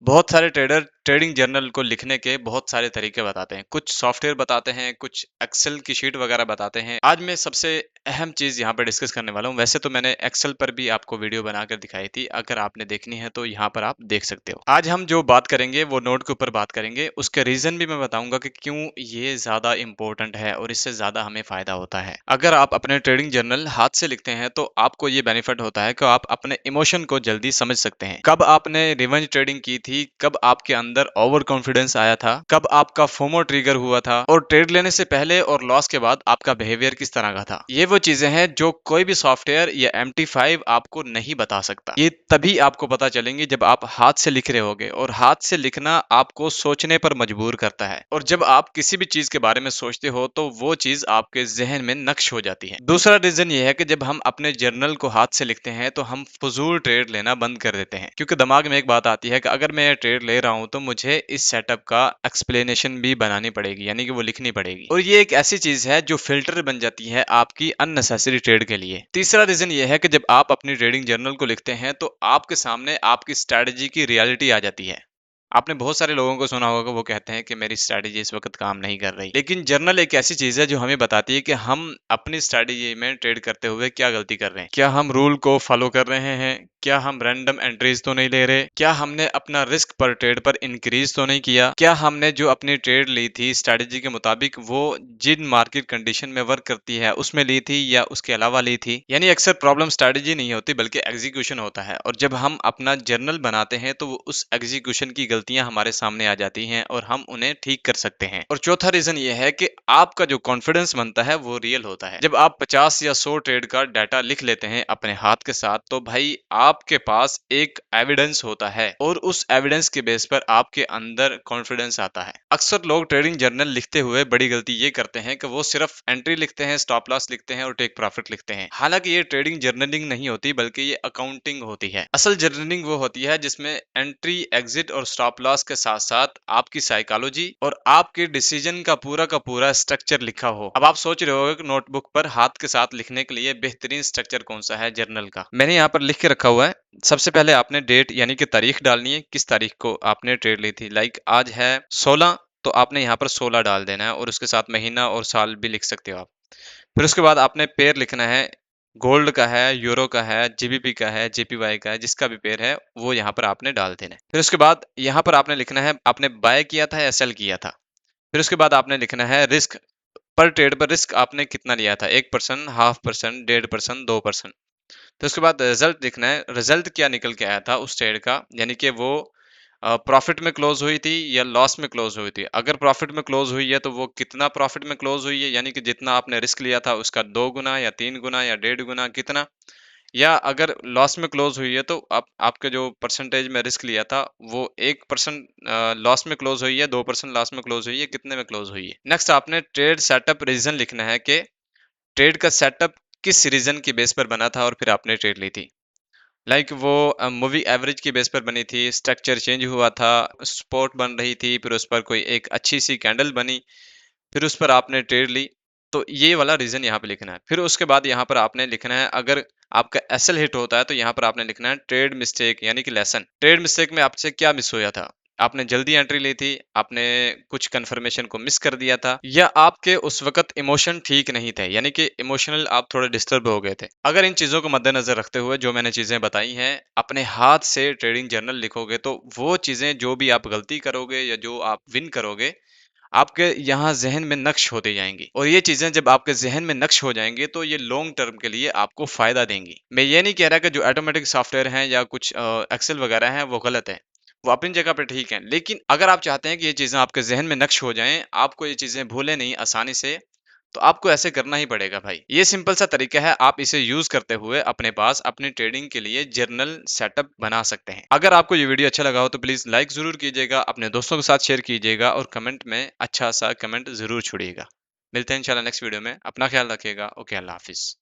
बहुत सारे trader trading journal को लिखने के बहुत सारे तरीके बताते हैं। कुछ सॉफ्टवेयर बताते हैं, कुछ एक्सेल की शीट वगैरह बताते हैं। आज मैं सबसे अहम चीज यहाँ पर डिस्कस करने वाला हूँ। वैसे तो मैंने एक्सेल पर भी आपको वीडियो बनाकर दिखाई थी, अगर आपने देखनी है तो यहाँ पर आप देख सकते हो। आज हम जो बात करेंगे वो नोट के ऊपर बात करेंगे, उसके रीजन भी मैं बताऊंगा कि क्यों ये ज्यादा इंपॉर्टेंट है और इससे ज्यादा हमें फायदा होता है। अगर आप अपने ट्रेडिंग जर्नल हाथ से लिखते हैं तो आपको ये बेनिफिट होता है कि आप अपने इमोशन को जल्दी समझ सकते हैं। कब आपने रिवेंज ट्रेडिंग की थी, कब आपके अंदर ओवर कॉन्फिडेंस आया था, कब आपका फोमो ट्रिगर हुआ था, और ट्रेड लेने से पहले और लॉस के बाद आपका बिहेवियर किस तरह का था। ये वो चीजें हैं जो कोई भी सॉफ्टवेयर या MT5 आपको नहीं बता सकता। ये तभी आपको पता चलेंगे जब आप हाथ से लिख रहे होगे, और हाथ से लिखना आपको सोचने पर मजबूर करता है। और जब आप किसी भी चीज के बारे में सोचते हो तो वो चीज आपके जहन में नक्श हो जाती है। दूसरा रीजन ये है कि जब हम अपने जर्नल को हाथ से लिखते हैं तो हम फजूल ट्रेड लेना बंद कर देते हैं, क्योंकि दिमाग में एक बात आती है कि अगर मैं ट्रेड ले रहा हूं तो मुझे इस सेटअप का एक्सप्लेनेशन भी बनानी पड़ेगी, यानी कि वो लिखनी पड़ेगी। और ये एक ऐसी चीज है जो फिल्टर बन जाती है आपकी अननेसेसरी ट्रेड के लिए। तीसरा रीजन ये है कि जब आप अपनी ट्रेडिंग जर्नल को लिखते हैं तो आपके सामने आपकी स्ट्रेटजी की रियलिटी आ जाती है। आपने बहुत सारे लोगों को सुना होगा, वो कहते हैं कि मेरी स्ट्रैटेजी इस वक्त काम नहीं कर रही। लेकिन जर्नल एक ऐसी चीज है जो हमें बताती है कि हम अपनी स्ट्रैटेजी में ट्रेड करते हुए क्या गलती कर रहे हैं। क्या हम रूल को फॉलो कर रहे हैं, क्या हम रैंडम एंट्रीज तो नहीं ले रहे, क्या हमने अपना रिस्क पर ट्रेड पर इंक्रीज तो नहीं किया, क्या हमने जो अपनी ट्रेड ली थी स्ट्रैटेजी के मुताबिक वो जिन मार्केट कंडीशन में वर्क करती है उसमें ली थी या उसके अलावा ली थी। यानी अक्सर प्रॉब्लम स्ट्रैटेजी नहीं होती बल्कि एग्जीक्यूशन होता है, और जब हम अपना जर्नल बनाते हैं तो उस एग्जीक्यूशन की गलतियां हमारे सामने आ जाती हैं और हम उन्हें ठीक कर सकते हैं। और चौथा रीजन ये है कि आपका जो कॉन्फिडेंस बनता है वो रियल होता है। जब आप 50 या 100 ट्रेड का डाटा लिख लेते हैं अपने हाथ के साथ, तो भाई आपके पास एक एविडेंस होता है, और उस एविडेंस के बेस पर आपके अंदर कॉन्फिडेंस आता है। अक्सर लोग ट्रेडिंग जर्नल लिखते हुए बड़ी गलती ये करते हैं कि वो सिर्फ एंट्री लिखते हैं, स्टॉप लॉस लिखते हैं और टेक प्रॉफिट लिखते हैं। हालांकि ये ट्रेडिंग जर्नलिंग नहीं होती बल्कि ये अकाउंटिंग होती है। असल जर्नलिंग वो होती है जिसमें एंट्री, एग्जिट और स्टॉप लॉस के साथ साथ आपकी साइकोलॉजी और आपके डिसीजन का पूरा स्ट्रक्चर लिखा हो। अब आप सोच रहे होगे कि नोटबुक पर हाथ के साथ लिखने के लिए बेहतरीन स्ट्रक्चर कौन सा है जर्नल का। मैंने यहाँ पर लिख के रखा हुआ है। सबसे पहले आपने डेट यानी कि तारीख डालनी है, किस तारीख को आपने ट्रेड ली थी। लाइक आज है 16, तो आपने यहाँ पर 16 डाल देना है, और उसके साथ महीना और साल भी लिख सकते हो आप। फिर उसके बाद आपने पेयर लिखना है। गोल्ड का है, यूरो का है, जीबीपी का है, जेपीवाई का है, जिसका भी पेयर है वो यहाँ पर आपने डाल देना है। फिर उसके बाद यहाँ पर आपने लिखना है आपने बाय किया था या सेल किया था। फिर उसके बाद आपने लिखना है रिस्क, पर ट्रेड पर रिस्क आपने कितना लिया था, 1%, 0.5%, 1.5%, 2%। फिर उसके बाद रिजल्ट लिखना है, रिजल्ट क्या निकल के आया था उस ट्रेड का, यानी कि वो प्रॉफिट में क्लोज हुई थी या लॉस में क्लोज हुई थी। अगर प्रॉफिट में क्लोज हुई है तो वो कितना प्रॉफिट में क्लोज हुई है, यानी कि जितना आपने रिस्क लिया था उसका 2 गुना या 3 गुना या 1.5 गुना कितना। या अगर लॉस में क्लोज हुई है तो आप आपके जो परसेंटेज में रिस्क लिया था वो 1% लॉस में क्लोज हुई है, 2% लॉस में क्लोज हुई है, कितने में क्लोज हुई है। नेक्स्ट आपने ट्रेड सेटअप रीजन लिखना है कि ट्रेड का सेटअप किस रीजन की बेस पर बना था और फिर आपने ट्रेड ली थी। लाइक वो मूवी एवरेज की बेस पर बनी थी, स्ट्रक्चर चेंज हुआ था, स्पॉट बन रही थी, फिर उस पर कोई एक अच्छी सी कैंडल बनी, फिर उस पर आपने ट्रेड ली। तो ये वाला रीजन यहाँ पे लिखना है। फिर उसके बाद यहाँ पर आपने लिखना है अगर आपका एसएल हिट होता है तो यहाँ पर आपने लिखना है ट्रेड मिस्टेक, यानी कि लेसन। ट्रेड मिस्टेक में आपसे क्या मिस होया था, आपने जल्दी एंट्री ली थी, आपने कुछ कंफर्मेशन को मिस कर दिया था, या आपके उस वक्त इमोशन ठीक नहीं थे, यानी कि इमोशनल आप थोड़े डिस्टर्ब हो गए थे। अगर इन चीजों को मद्देनजर रखते हुए जो मैंने चीजें बताई हैं अपने हाथ से ट्रेडिंग जर्नल लिखोगे तो वो चीजें जो भी आप गलती करोगे या जो आप विन करोगे आपके यहाँ ज़हन में नक्श होती जाएँगी, और ये चीज़ें जब आपके ज़हन में नक्श हो जाएँगी तो ये लॉन्ग टर्म के लिए आपको फ़ायदा देंगी। मैं ये नहीं कह रहा कि जो ऑटोमेटिक सॉफ्टवेयर हैं या कुछ एक्सेल वगैरह हैं वो गलत है। वो अपनी जगह पे ठीक हैं। लेकिन अगर आप चाहते हैं कि ये चीज़ें आपके ज़हन में नक्श हो जाएँ, आपको ये चीज़ें भूलें नहीं आसानी से, तो आपको ऐसे करना ही पड़ेगा भाई। ये सिंपल सा तरीका है, आप इसे यूज करते हुए अपने पास अपनी ट्रेडिंग के लिए जर्नल सेटअप बना सकते हैं। अगर आपको ये वीडियो अच्छा लगा हो तो प्लीज लाइक जरूर कीजिएगा, अपने दोस्तों के साथ शेयर कीजिएगा और कमेंट में अच्छा सा कमेंट जरूर छोड़िएगा। मिलते हैं इंशाल्लाह नेक्स्ट वीडियो में। अपना ख्याल रखिएगा। ओके, अल्लाह हाफिज।